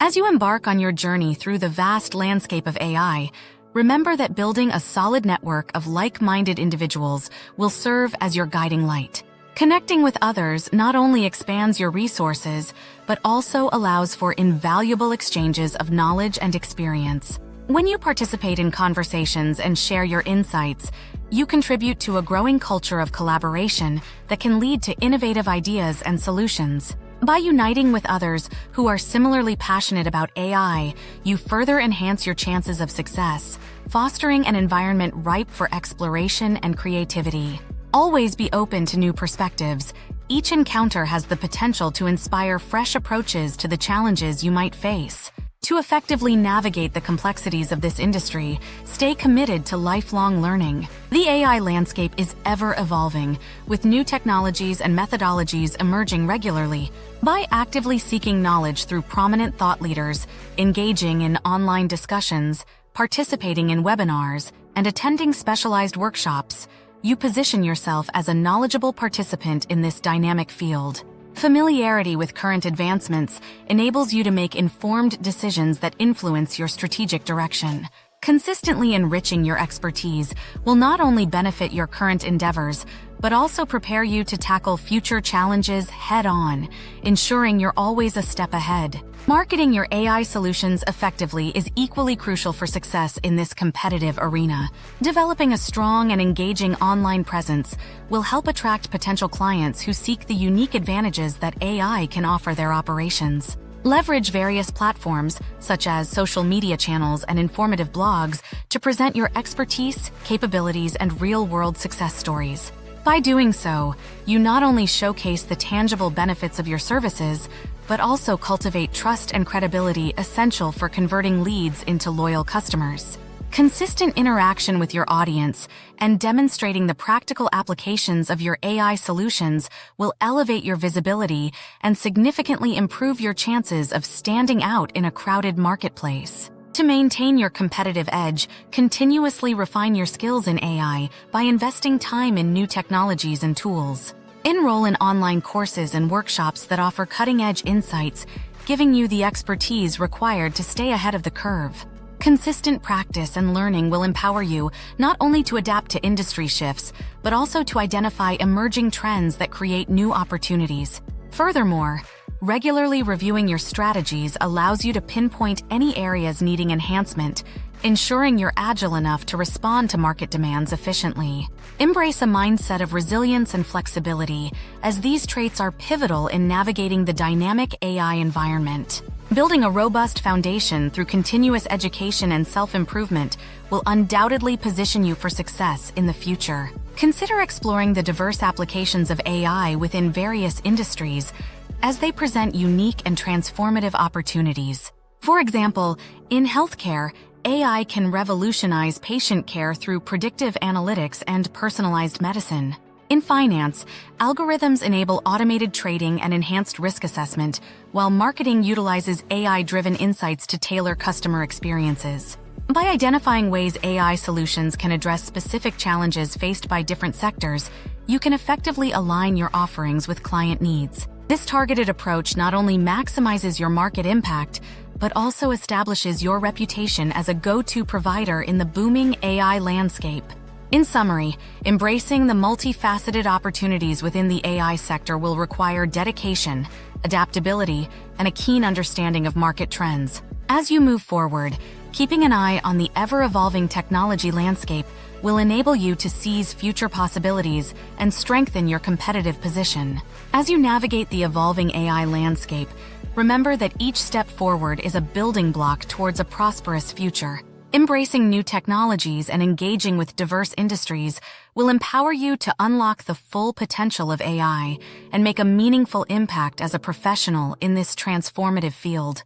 As you embark on your journey through the vast landscape of AI, remember that building a solid network of like-minded individuals will serve as your guiding light. Connecting with others not only expands your resources, but also allows for invaluable exchanges of knowledge and experience. When you participate in conversations and share your insights, you contribute to a growing culture of collaboration that can lead to innovative ideas and solutions. By uniting with others who are similarly passionate about AI, you further enhance your chances of success, fostering an environment ripe for exploration and creativity. Always be open to new perspectives. Each encounter has the potential to inspire fresh approaches to the challenges you might face. To effectively navigate the complexities of this industry, stay committed to lifelong learning. The AI landscape is ever evolving, with new technologies and methodologies emerging regularly. By actively seeking knowledge through prominent thought leaders, engaging in online discussions, participating in webinars, and attending specialized workshops, you position yourself as a knowledgeable participant in this dynamic field. Familiarity with current advancements enables you to make informed decisions that influence your strategic direction. Consistently enriching your expertise will not only benefit your current endeavors, but also prepare you to tackle future challenges head-on, ensuring you're always a step ahead. Marketing your AI solutions effectively is equally crucial for success in this competitive arena. Developing a strong and engaging online presence will help attract potential clients who seek the unique advantages that AI can offer their operations. Leverage various platforms, such as social media channels and informative blogs, to present your expertise, capabilities, and real-world success stories. By doing so, you not only showcase the tangible benefits of your services, but also cultivate trust and credibility essential for converting leads into loyal customers. Consistent interaction with your audience and demonstrating the practical applications of your AI solutions will elevate your visibility and significantly improve your chances of standing out in a crowded marketplace. To maintain your competitive edge, continuously refine your skills in AI by investing time in new technologies and tools. Enroll in online courses and workshops that offer cutting-edge insights, giving you the expertise required to stay ahead of the curve. Consistent practice and learning will empower you not only to adapt to industry shifts, but also to identify emerging trends that create new opportunities. Furthermore, regularly reviewing your strategies allows you to pinpoint any areas needing enhancement, ensuring you're agile enough to respond to market demands efficiently. Embrace a mindset of resilience and flexibility, as these traits are pivotal in navigating the dynamic AI environment. Building a robust foundation through continuous education and self-improvement will undoubtedly position you for success in the future. Consider exploring the diverse applications of AI within various industries, as they present unique and transformative opportunities. For example, in healthcare, AI can revolutionize patient care through predictive analytics and personalized medicine. In finance, algorithms enable automated trading and enhanced risk assessment, while marketing utilizes AI-driven insights to tailor customer experiences. By identifying ways AI solutions can address specific challenges faced by different sectors, you can effectively align your offerings with client needs. This targeted approach not only maximizes your market impact, but also establishes your reputation as a go-to provider in the booming AI landscape. In summary, embracing the multifaceted opportunities within the AI sector will require dedication, adaptability, and a keen understanding of market trends. As you move forward, keeping an eye on the ever-evolving technology landscape will enable you to seize future possibilities and strengthen your competitive position. As you navigate the evolving AI landscape, remember that each step forward is a building block towards a prosperous future. Embracing new technologies and engaging with diverse industries will empower you to unlock the full potential of AI and make a meaningful impact as a professional in this transformative field.